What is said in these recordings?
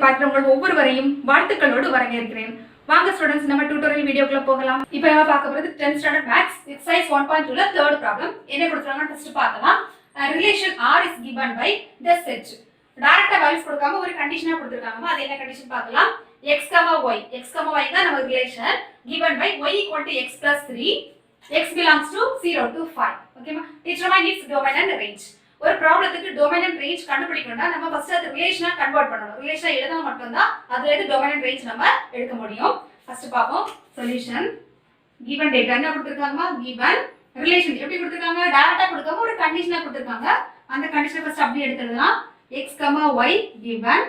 பார்க்குற உங்கள் ஒவ்வொருவரையும் வாழ்த்துக்களோடு வரவேற்கிறேன். வாங்க ஸ்டூடெண்ட்ஸ், நம்ம டியூட்டோரியல் வீடியோக்குள்ள போகலாம். இப்போ நம்ம பார்க்க போறது 10th ஸ்டாண்டர்ட் மேத்ஸ் எக்சர்சைஸ் 1.2 ல third ப்ராப்ளம். என்ன கொடுத்திருக்காங்கன்னு ஃபர்ஸ்ட் பார்க்கலாம். Relation R is given by the set. டைரக்டா வேல்யூஸ் கொடுக்காம ஒரு கண்டிஷனா கொடுத்திருக்காங்க. அது என்ன கண்டிஷன் பார்க்கலாம். x, y. x, y தான் நம்ம relation given by y equal to x plus 3. x belongs to 0 to 5. ஓகேமா? determine its domain and range. ஒரு ப்ராப்ளத்துக்கு டொமைன் அண்ட் ரேஞ்ச் கண்டுபிடிக்கணும்னா நம்ம ஃபர்ஸ்ட் அது ரிலேஷனா கன்வர்ட் பண்ணணும். ரிலேஷனா எழுதனா மட்டும் தான் அதுல இருந்து டொமைன் அண்ட் ரேஞ்ச் நம்ம எடுக்க முடியும். ஃபர்ஸ்ட் பாப்போம். சொல்யூஷன் given data என்ன கொடுத்திருக்காங்கமா, given ரிலேஷன் எப்படி கொடுத்திருக்காங்க, டைரக்டா கொடுக்காம ஒரு கண்டிஷனா கொடுத்திருக்காங்க. அந்த கண்டிஷனை ஃபர்ஸ்ட் அப்படியே எடுத்துடலாம். x, y given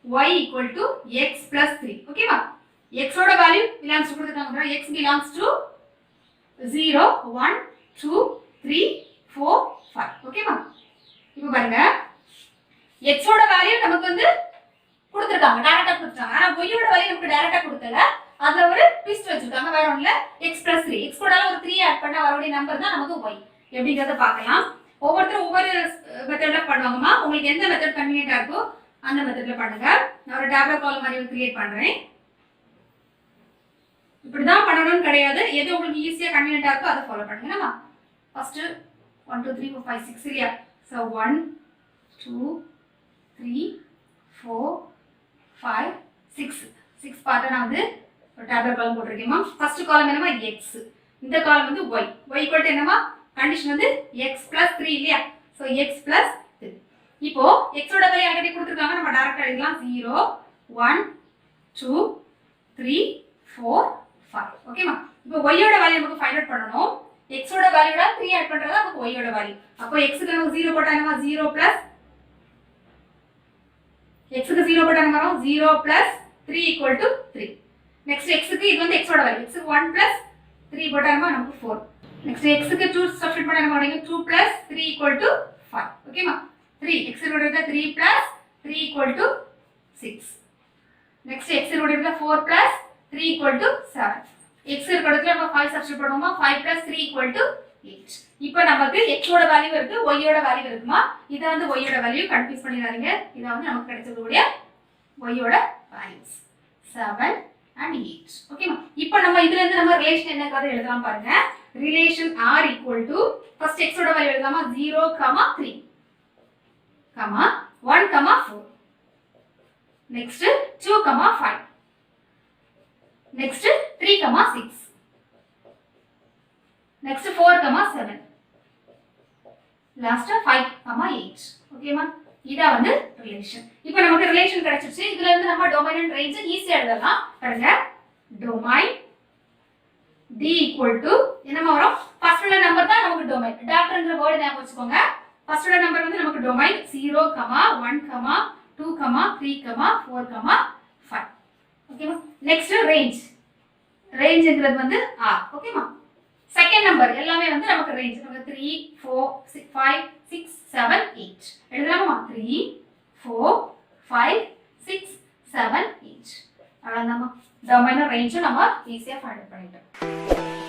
y equal to x plus 3. ஓகேவா? x ஓட வேல்யூ belongs to கொடுத்திருக்காங்க. x belongs to 0 1 2 3 4 5. ஓகேவா? இப்போ பாருங்க, x ஓட வேல்யூ நமக்கு வந்து கொடுத்திருக்காங்க, டைரக்டா கொடுத்திருக்காங்க. ஆனா y ஓட வேல்யூ நமக்கு டைரக்டா கொடுக்கல. அதுல ஒரு ட்விஸ்ட் வச்சிருக்காங்க. வேற ஒண்ணுல x plus 3. x கூடல ஒரு 3 ஆட் பண்ணா வரக்கூடிய நம்பர் தான் நமக்கு y. எப்படிங்கறத பார்க்கலாம். ஒவ்வொருத்தரும் ஒவ்வொரு மெத்தட்ல பண்ணுவாங்கமா. உங்களுக்கு எந்த மெத்தட் கன்வீனியன்ட்டா இருக்கோ அந்த மெத்தட்ல பண்ணுங்க. நான் ஒரு டேபிள் காலம் மாதிரி கிரியேட் பண்றேன். இப்படிதான் பண்ணணும்னு கிடையாது. எது உங்களுக்கு ஈஸியா கன்வீனியன்ட்டா இருக்கோ அதை ஃபாலோ பண்ணுங்க. நம்ம ஃபர்ஸ்ட் 1 2 3 4 5 6 இல்லையா? So 1 2 3 4 5 6 பார்ட்டா நான் வந்து ஒரு டேபிள் காலம் போட்டுருக்கேன்மா. ஃபர்ஸ்ட் காலம் என்னமா x, இந்த காலம் வந்து y. y equal to என்னமா, கண்டிஷன் வந்து x plus 3 இல்லையா? So x plus 3. இப்போ x ஓட வேல்யூ ஆல்ரெடி கொடுத்திருக்காங்க, நம்ம டைரக்டா எழுதலாம். 0 1 2 3 4 5. ஓகேமா? இப்போ y ஓட வேல்யூ நமக்கு ஃபைண்ட் அவுட் பண்ணனும். x ஓட வேல்யூட 3 ஆட் பண்றதா நமக்கு y ஓட வேல்யூ. அப்போ x க்கு நம்ம 0 போட்டா என்னமா, 0 plus x க்கு 0 போட்டா என்ன வரும், 0 plus 3 equal to 3. Next x க்கு இது வந்து x ஓட வேல்யூ. x க்கு 1 plus 3 போட்டா என்ன நமக்கு 4. நெக்ஸ்ட் x க்கு 2 சப்ஸ்டிட்யூட் பண்ணா என்ன வரும், 2 plus 3 equal to 5. ஓகேமா? 3 x ஓட value 3 plus 3 equal to 6. Next x ஓட value 4 plus 3 equal to 7. x இருக்க இடத்துல நம்ம 5 சப்ஸ்டிட்யூட் பண்ணுவோமா. 5 plus 3 equal to 8. இப்போ நமக்கு x ஓட வேல்யூ இருக்கு, y ஓட வேல்யூ இருக்குமா. இத வந்து y ஓட வேல்யூ கன்ஃபியூஸ் பண்ணிராதீங்க. இத வந்து நமக்கு கிடைச்சக்கூடிய y ஓட வேல்யூஸ் 7 and 8. ஓகேமா? இப்போ நம்ம இதுல இருந்து நம்ம ரிலேஷன் என்னங்கறத எழுதலாம் பாருங்க. Relation r equal to first x ஓட வேல்யூ எழுதலாமா. 0, 3, 1, 4. நெக்ஸ்ட் 2, 5. Next 3, 6. Next 4, 7. Last 5, 8. ஓகேமா? இத வந்து ரிலேஷன். இப்போ நமக்கு ரிலேஷன் கிடைச்சிருச்சு. இதுல இருந்து நம்ம டொமைன் அண்ட் ரேஞ்ச் ஈஸியா எழுதலாம். பாருங்க, டொமைன் d equal to என்னமா வரும், ஃபர்ஸ்ட் உள்ள நம்பர் தான் நமக்கு டொமைன். டாக்டர்ங்கற வேர்ட் ஞாபகம் வச்சுக்கோங்க. ஃபர்ஸ்ட் உள்ள நம்பர் வந்து நமக்கு டொமைன் 0, 1, 2, 3, 4, 5. ஓகேமா? Next range. ரேஞ்ச்ங்கிறது வந்து r. ஓகேமா? செகண்ட் நம்பர் எல்லாமே வந்து நமக்கு ரேஞ்ச். நமக்கு 3 4 5 6 7 8 எழுதலாமா. 3 4 5 6 7 8. அவ்வளவுதான்மா. டொமைன் ரேஞ்ச் நம்ம ஈஸியா ஃபைண்ட் பண்ணிட்டோம்.